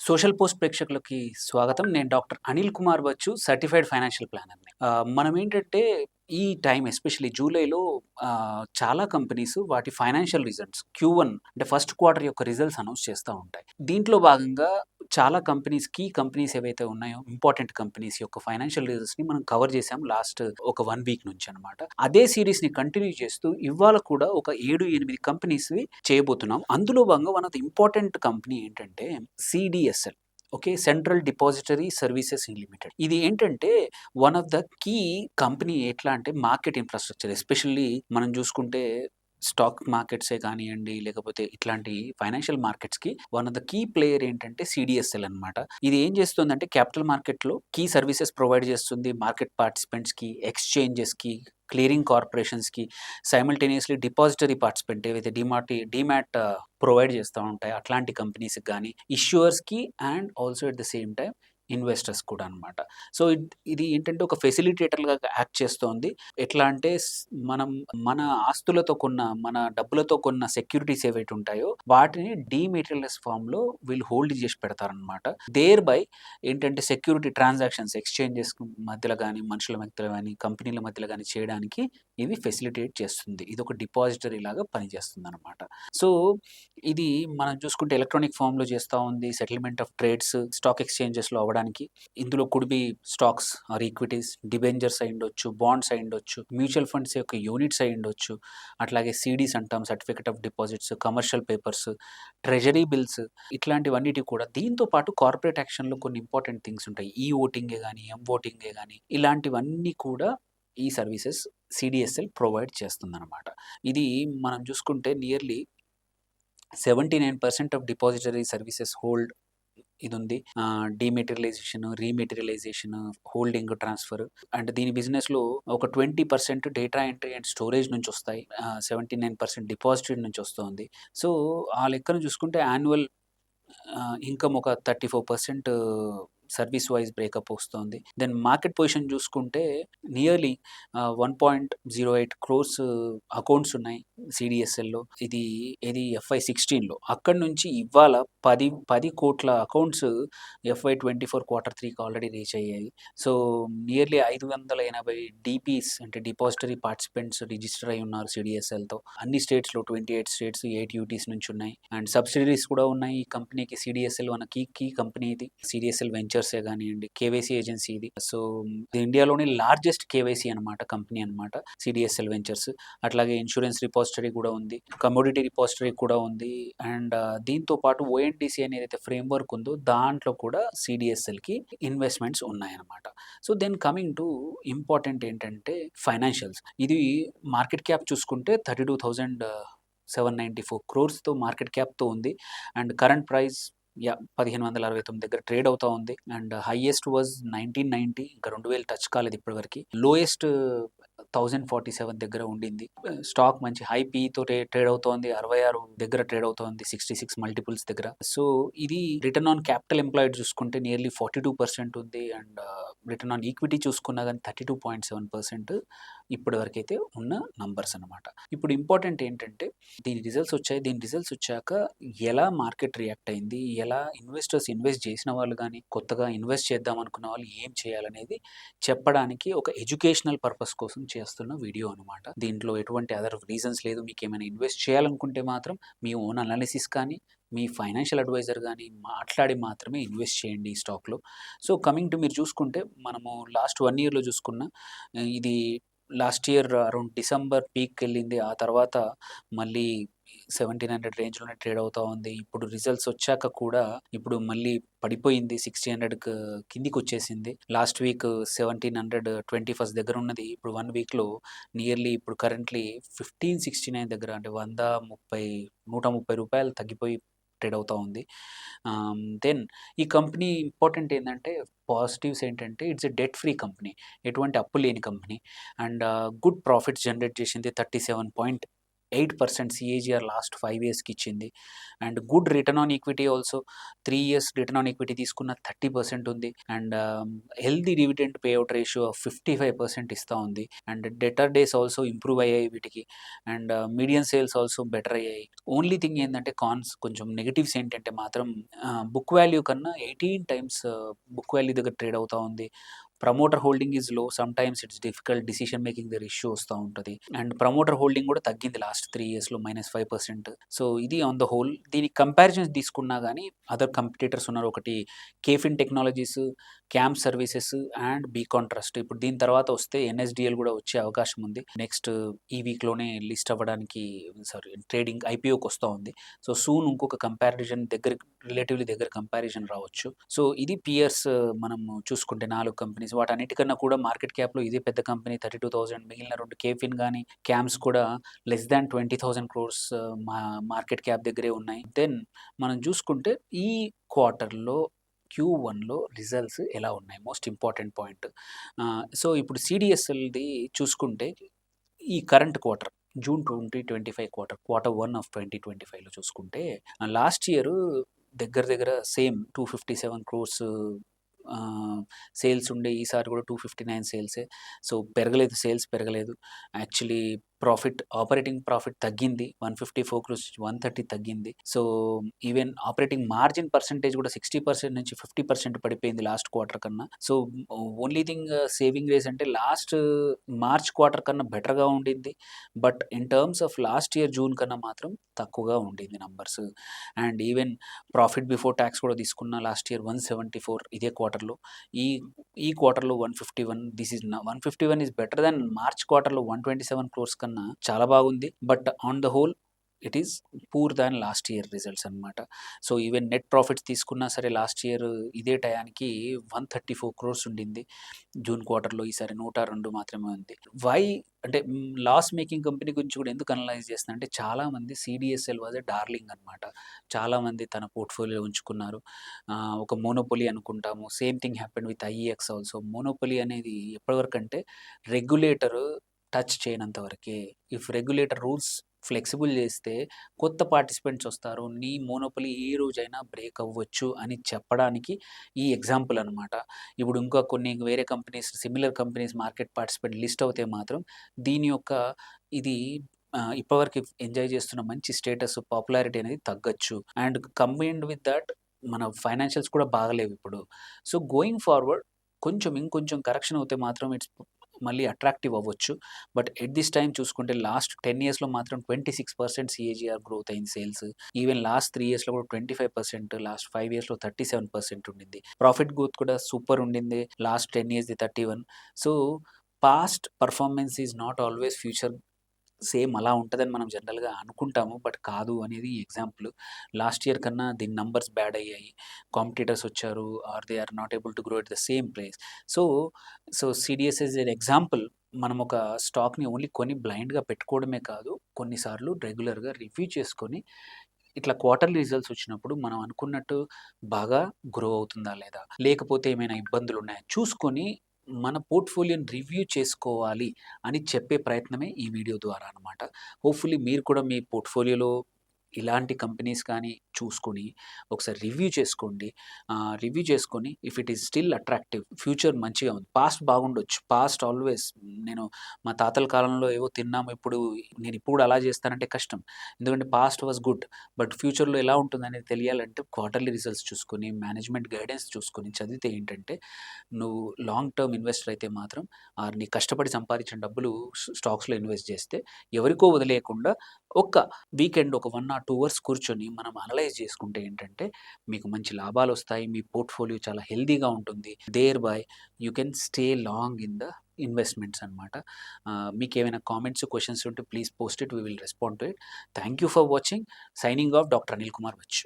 Social post ప్రేక్షకులకి స్వాగతం. నేను doctor Anil Kumar Bachu, certified financial ప్లానర్‌ని. మనమేంటంటే ఈ టైమ్ ఎస్పెషల్లీ జూలైలో చాలా కంపెనీస్ వాటి ఫైనాన్షియల్ రిజల్ట్స్ Q1 అంటే ఫస్ట్ క్వార్టర్ యొక్క రిజల్ట్స్ అనౌన్స్ చేస్తా ఉంటాయి. దీంట్లో భాగంగా చాలా కంపెనీస్, కీ కంపెనీస్ ఏవైతే ఉన్నాయో, ఇంపార్టెంట్ కంపెనీస్ యొక్క ఫైనాన్షియల్ రిజల్ట్స్‌ని మనం కవర్ చేసాం లాస్ట్ ఒక 1 వీక్ నుంచి అన్నమాట. అదే సీరీస్‌ని కంటిన్యూ చేస్తూ ఇవాళ కూడా ఒక 7, 8 కంపెనీస్‌వి చేయబోతున్నాం. అందులో భాగంగా one of the important company ఏంటంటే CDSL. Okay. Central depository services limited. ఇది ఏంటంటే one of the key company. ఎట్లా అంటే మార్కెట్ ఇన్‌ఫ్రాస్ట్రక్చర్ ఎస్పెషల్లీ మనం చూసుకుంటే స్టాక్ మార్కెట్సే కానియండి, లేకపోతే ఇట్లాంటి ఫైనాన్షియల్ మార్కెట్స్‌కి one of the key player ఏంటంటే CDSL అనమాట. ఇది ఏం చేస్తుందంటే క్యాపిటల్ మార్కెట్‌లో కీ సర్వీసెస్ ప్రొవైడ్ చేస్తుంది. మార్కెట్ పార్టిసిపెంట్స్‌కి, ఎక్స్‌చేంజెస్‌కి, క్లియరింగ్ కార్పొరేషన్స్‌కి, సైమల్టేనియస్‌లీ డిపాజిటరీ పార్టిసిపెంట్ ఏవైతే డీమాట్ ప్రొవైడ్ చేస్తా ఉంటాయి. అట్లాంటి కంపెనీస్‌కి గానీ, ఇష్యూయర్స్‌కి and also at the same time investors కూడా అనమాట. సో, ఇది ఏంటంటే ఒక ఫెసిలిటేటర్‌గా యాక్ట్ చేస్తోంది. ఎట్లా అంటే మనం మన ఆస్తులతో కొన్న, మన డబ్బులతో కొన్న సెక్యూరిటీస్ ఏవైతే ఉంటాయో వాటిని డీమెటీరియలైజ్ ఫార్మ్‌లో వీళ్ళు హోల్డ్ చేసి పెడతారనమాట. దేర్ బై ఏంటంటే సెక్యూరిటీ ట్రాన్సాక్షన్స్ ఎక్స్‌చేంజెస్ మధ్యలో గానీ, మనుషుల మధ్యలో గానీ, కంపెనీల మధ్యలో గానీ చేయడానికి ఇది ఫెసిలిటేట్ చేస్తుంది. ఇదొక డిపాజిటరీ లాగా పనిచేస్తుందనమాట. సో, ఇది మనం చూసుకుంటే ఎలక్ట్రానిక్ ఫార్మ్‌లో చేస్తా ఉంది. సెటిల్‌మెంట్ ఆఫ్ ట్రేడ్స్ స్టాక్ ఎక్స్‌చేంజెస్‌లో అవ్వడానికి. ఇందులో could be stocks or equities, debentures అయ్యుండొచ్చు, బాండ్స్ అయ్యుండొచ్చు, మ్యూచువల్ ఫండ్స్ యొక్క యూనిట్స్ అయ్యుండొచ్చు. అట్లాగే సీడీస్ అంటాం, certificate of deposits, commercial papers, treasury bills, ఇట్లాంటివన్నిటి కూడా. దీంతో పాటు కార్పొరేట్ యాక్షన్‌లో కొన్ని ఇంపార్టెంట్ థింగ్స్ ఉంటాయి. ఈ ఓటింగే గాని, ఎం ఓటింగే గాని, ఇలాంటివన్నీ కూడా ఈ సర్వీసెస్ CDSL ప్రొవైడ్ చేస్తుందనమాట. ఇది మనం చూసుకుంటే nearly 79% of depository services hold ఇదుంది. Dematerialisation, rematerialisation, holding, transfer and దీని బిజినెస్‌లో ఒక 20% డేటా ఎంట్రీ అండ్ స్టోరేజ్ నుంచొస్తాయి. 79% డిపాజిటరీ నుంచొస్తోంది. సో, ఆ లెక్కన చూసుకుంటే యాన్యువల్ ఇన్‌కమ్ ఒక 34% సర్వీస్ వైస్ బ్రేకప్ వస్తోంది. దెన్ మార్కెట్ పొజిషన్ చూసుకుంటే నియర్లీ 1.08 క్రోర్స్ అకౌంట్స్ ఉన్నాయి CDSLలో. ఇది FY16లో. అక్కడి నుంచి ఇవాళ 10 కోట్ల అకౌంట్స్ FY24 క్వార్టర్ 3కి ఆల్రెడీ రీచ్ అయ్యాయి. సో, నియర్లీ 580 DPs అంటే డిపాజిటరీ పార్టిసిపెంట్స్ రిజిస్టర్ అయ్యి ఉన్నారు CDSLతో. అన్ని స్టేట్స్‌లో 28 స్టేట్స్, 8 యూటీస్ నుంచి ఉన్నాయి. అండ్ సబ్సిడరీస్ కూడా ఉన్నాయి ఈ కంపెనీకి. CDSL మన కీ కంపెనీ ఇది. CDSL వెంచర్సే గానియండి, కేవైసీ ఏజెన్సీ ఇది. సో, ఇది ఇండియాలోనే లార్జెస్ట్ కేవైసీ అనమాట కంపెనీ అనమాట CDSL వెంచర్స్. అట్లాగే ఇన్స్యూరెన్స్ రిపాజిటరీ కూడా ఉంది. కమోడిటీ రిపాజిటరీ కూడా ఉంది. అండ్ దీంతో పాటు ONDC అని ఏదైతే ఫ్రేమ్‌వర్క్ ఉందో దాంట్లో కూడా CDSLకి ఇన్వెస్ట్‌మెంట్స్ ఉన్నాయన్నమాట. So, then coming to important ఏంటంటే ఫైనాన్షియల్స్. ఇది మార్కెట్ క్యాప్ చూసుకుంటే 32,794 క్రోర్స్‌తో మార్కెట్ క్యాప్‌తో ఉంది. అండ్ కరెంట్ ప్రైస్ 1569 దగ్గర ట్రేడ్ అవుతా ఉంది. అండ్ హైయెస్ట్ వాస్ 1990, ఇంకా 2000 టచ్ కాలేదు ఇప్పటివరకి. లోయెస్ట్ 1047 దగ్గర ఉండింది. స్టాక్ మంచి హై పీఈతో ట్రేడ్ అవుతోంది. 66 దగ్గర ట్రేడ్ అవుతోంది. 66 మల్టిపుల్స్ దగ్గర. సో, ఇది రిటర్న్ ఆన్ క్యాపిటల్ ఎంప్లాయిడ్ చూసుకుంటే నియర్లీ 42% ఉంది. అండ్ రిటర్న్ ఆన్ ఈక్విటీ చూసుకున్నా గాని 32.7% ఇప్పటి వరకైతే ఉన్న నంబర్స్ అనమాట. ఇప్పుడు ఇంపార్టెంట్ ఏంటంటే దీని రిజల్ట్స్ వచ్చాయి. దీని రిజల్ట్స్ వచ్చాక ఎలా మార్కెట్ రియాక్ట్ అయింది? ఎలా ఇన్వెస్టర్స్ ఇన్వెస్ట్ చేసిన వాళ్ళు గాని, కొత్తగా ఇన్వెస్ట్ చేద్దాం అనుకున్న వాళ్ళు ఏం చేయాలనేది చెప్పడానికి ఒక ఎడ్యుకేషనల్ పర్పస్ కోసం చేస్తున్న వీడియో అనమాట. దీంట్లో ఎటువంటి అదర్ రీజన్స్ లేదు. మీకేమైనా ఇన్వెస్ట్ చేయాలనుకుంటే మాత్రం మీ ఓన్ అనాలిసిస్ కానీ, మీ ఫైనాన్షియల్ అడ్వైజర్ గాని మాట్లాడి మాత్రమే ఇన్వెస్ట్ చేయండి ఈ స్టాక్‌లో. సో, కమింగ్ టు మీరు చూసుకుంటే మనము లాస్ట్ 1 ఇయర్‌లో చూసుకున్న ఇది లాస్ట్ ఇయర్ అరౌండ్ డిసెంబర్ పీక్‌కెళ్ళింది. ఆ తర్వాత మళ్ళీ 1700 రేంజ్‌లోనే ట్రేడ్ అవుతా ఉంది. ఇప్పుడు రిజల్ట్స్ వచ్చాక కూడా ఇప్పుడు మళ్ళీ పడిపోయింది. 1600 కిందికొచ్చేసింది. లాస్ట్ వీక్ 1721 దగ్గర ఉన్నది. ఇప్పుడు 1 వీక్‌లో నియర్లీ ఇప్పుడు కరెంట్‌లీ 1569 దగ్గర అంటే రూ. 130 తగ్గిపోయి ట్రేడ్ అవుతా ఉంది. దెన్ ఈ కంపెనీ ఇంపార్టెంట్ ఏందంటే పాజిటివ్స్ ఏంటంటే it's a debt free company. ఎటువంటి అప్పు లేని company. And good profits generate చేసింది. 37 8% సిఏజీఆర్ లాస్ట్ 5 ఇయర్స్‌కి ఇచ్చింది. And good return on equity also 3 years return on equity తీసుకున్న 30% ఉంది. And healthy dividend payout ratio 55% ఇస్తా ఉంది. అండ్ డెటర్ డేస్ ఆల్సో ఇంప్రూవ్ అయ్యాయి వీటికి. And medium sales also better అయ్యాయి. ఓన్లీ థింగ్ ఏందంటే కొంచెం నెగెటివ్స్ ఏంటంటే మాత్రం బుక్ వాల్యూ కన్నా 18 టైమ్స్ బుక్ వాల్యూ దగ్గర ట్రేడ్ అవుతా ఉంది. Promoter holding is low. Some times it's difficult decision making దగ్గర ఇష్యూ వస్తూ ఉంటుంది. అండ్ ప్రమోటర్ హోల్డింగ్ కూడా తగ్గింది లాస్ట్ 3 ఇయర్స్‌లో -5%. సో ఇది ఆన్ ద హోల్. దీనికి కంపారిజన్స్ తీసుకున్నా గానీ అదర్ కంపిటీటర్స్ ఉన్నారు. ఒకటి caffeine technologies, camp services and beacon trust. ఇప్పుడు దీని తర్వాత వస్తే ఎన్ఎస్డిఎల్ కూడా వచ్చే అవకాశం ఉంది. నెక్స్ట్ ఈ వీక్‌లోనే లిస్ట్ అవ్వడానికి ట్రేడింగ్ ఐపీఓకి వస్తా ఉంది. సో సూన్ ఇంకొక రిలేటివ్‌లీ దగ్గర కంపారిజన్ రావచ్చు. సో ఇది పియర్స్ మనం చూసుకుంటే 4 కంపెనీస్. వాటన్నిటికన్నా కూడా మార్కెట్ క్యాప్‌లో ఇదే పెద్ద కంపెనీ 32,000. మిగిలిన 2 కేఫిన్ గానీ, క్యామ్స్ కూడా less than 20,000 crores market cap దగ్గరే ఉన్నాయి. దెన్ మనం చూసుకుంటే ఈ క్వార్టర్‌లో Q1లో రిజల్ట్స్ ఎలా ఉన్నాయి? Most important point. సో ఇప్పుడు సీడీఎస్ఎల్‌ది చూసుకుంటే ఈ current quarter June 2025 quarter 1 of 2025లో చూసుకుంటే లాస్ట్ ఇయర్ దగ్గర దగ్గర సేమ్ 257 క్రోర్స్ సేల్స్ ఉండే. ఈసారి కూడా 259 సేల్సే. సో సేల్స్ పెరగలేదు. యాక్చువల్లీ ఆపరేటింగ్ ప్రాఫిట్ తగ్గింది. 154 క్రోర్స్ 130 తగ్గింది. So even operating margin percentage కూడా 60% నుంచి 50% పడిపోయింది లాస్ట్ క్వార్టర్ కన్నా. So only thing saving grace అంటే లాస్ట్ మార్చ్ క్వార్టర్ కన్నా బెటర్‌గా ఉండింది. But in terms of last year June కన్నా మాత్రం తక్కువగా ఉండింది numbers. And even profit before tax కూడా తీసుకున్న లాస్ట్ ఇయర్ 174 ఇదే క్వార్టర్‌లో. ఈ క్వార్టర్‌లో 151. 151 ఈస్ బెటర్ దాన్ మార్చ్ క్వార్టర్‌లో 127 క్రోర్స్ కన్నా చాలా బాగుంది. But on the whole it is poor than last year results అనమాట. సో ఈవెన్ నెట్ ప్రాఫిట్స్ తీసుకున్నా సరే లాస్ట్ ఇయర్ ఇదే టయానికి 134 క్రోర్స్ ఉండింది జూన్ క్వార్టర్‌లో. ఈసారి 102 మాత్రమే ఉంది. వై అంటే లాస్ మేకింగ్ కంపెనీ గురించి కూడా ఎందుకు అనలైజ్ చేస్తున్నా అంటే చాలామంది సీడీఎస్ఎల్ వాజ్ ఎ డార్లింగ్ అనమాట. చాలామంది తన పోర్ట్‌ఫోలియోలో ఉంచుకున్నారు. ఒక మోనోపొలీ అనుకుంటాము. Same thing happened with IEX also. Monopoly అనేది ఎప్పటివరకంటే రెగ్యులేటర్ టచ్ చేయనంత వరకే. ఇఫ్ రెగ్యులేటర్ రూల్స్ ఫ్లెక్సిబుల్ చేస్తే కొత్త పార్టిసిపెంట్స్ వస్తారు. నీ మోనోపొలీ ఏ రోజైనా బ్రేక్ అవ్వచ్చు అని చెప్పడానికి ఈ ఎగ్జాంపుల్ అనమాట. ఇప్పుడు ఇంకా కొన్ని వేరే companies, similar companies market participant list అవుతే మాత్రం దీని యొక్క ఇది ఇప్పటివరకు ఎంజాయ్ చేస్తున్న మంచి స్టేటస్, పాపులారిటీ అనేది తగ్గొచ్చు. అండ్ కంబైన్డ్ విత్ దట్ మన ఫైనాన్షియల్స్ కూడా బాగలేవు ఇప్పుడు. సో గోయింగ్ ఫార్వర్డ్ ఇంకొంచెం కరెక్షన్ అవుతే మాత్రం మళ్ళీ అట్రాక్టివ్ అవ్వచ్చు. బట్ ఎట్ దిస్ టైమ్ చూసుకుంటే లాస్ట్ 10 ఇయర్స్‌లో మాత్రం 26% సీఏజీఆర్ గ్రోత్ అయింది సేల్స్. ఈవెన్ లాస్ట్ 3 ఇయర్స్‌లో కూడా 25%, లాస్ట్ 5 ఇయర్స్‌లో 37% ఉండింది. ప్రాఫిట్ గ్రోత్ కూడా సూపర్ ఉండింది. Last 10 ఇయర్స్‌ది 31. So past performance is not always future same అలా ఉంటదని మనం జనరల్‌గా అనుకుంటాము. బట్ కాదు అనేది ఎగ్జాంపుల్. లాస్ట్ ఇయర్ కన్నా దీని నంబర్స్ బ్యాడ్ అయ్యాయి. కాంపిటీటర్స్ వచ్చారు. Or they are not able to grow at the same place. So, CDS is an example. మనం ఒక స్టాక్‌ని ఓన్లీ కొని బ్లైండ్‌గా పెట్టుకోవడమే కాదు, కొన్నిసార్లు రెగ్యులర్‌గా రివ్యూ చేసుకొని ఇట్లా క్వార్టర్లీ రిజల్ట్స్ వచ్చినప్పుడు మనం అనుకున్నట్టు బాగా గ్రో అవుతుందా లేదా? లేకపోతే ఏమైనా ఇబ్బందులున్నాయా? చూసుకొని మన పోర్ట్‌ఫోలియోని రివ్యూ చేసుకోవాలి అని చెప్పే ప్రయత్నమే ఈ వీడియో ద్వారా అనమాట. హోప్‌ఫుల్లీ మీరు కూడా మీ పోర్ట్‌ఫోలియోలో ఇలాంటి కంపెనీస్ కానీ చూసుకొని ఒకసారి రివ్యూ చేసుకోండి. రివ్యూ చేసుకొని if it is still attractive, future మంచిగా ఉంది. పాస్ట్ బాగుండొచ్చు. పాస్ట్ ఆల్వేస్ నేను మా తాతల కాలంలో ఏవో తిన్నాము. నేను ఇప్పుడు కూడా అలా చేస్తానంటే కష్టం. ఎందుకంటే పాస్ట్ వాస్ గుడ్. బట్ ఫ్యూచర్‌లో ఎలా ఉంటుందనేది తెలియాలంటే క్వార్టర్లీ రిజల్ట్స్ చూసుకొని, మేనేజ్మెంట్ గైడెన్స్ చూసుకొని చదివితే ఏంటంటే నువ్వు లాంగ్ టర్మ్ ఇన్వెస్టర్ అయితే మాత్రం నీ కష్టపడి సంపాదించిన డబ్బులు స్టాక్స్‌లో ఇన్వెస్ట్ చేస్తే ఎవరికో వదిలేయకుండా ఒక్క వీకెండ్ ఒక 1 ఆర్ 2 అవర్స్ కూర్చొని మనం అనలైజ్ చేసుకుంటే ఏంటంటే మీకు మంచి లాభాలొస్తాయి. మీ పోర్ట్‌ఫోలియో చాలా హెల్తీగా ఉంటుంది. Thereby you can stay long in the investments అనమాట. మీకేమైనా కామెంట్స్, క్వెషన్స్ ఉంటే please post it. We will respond to it. Thank you for watching. Signing off doctor Anil Kumar Bachu.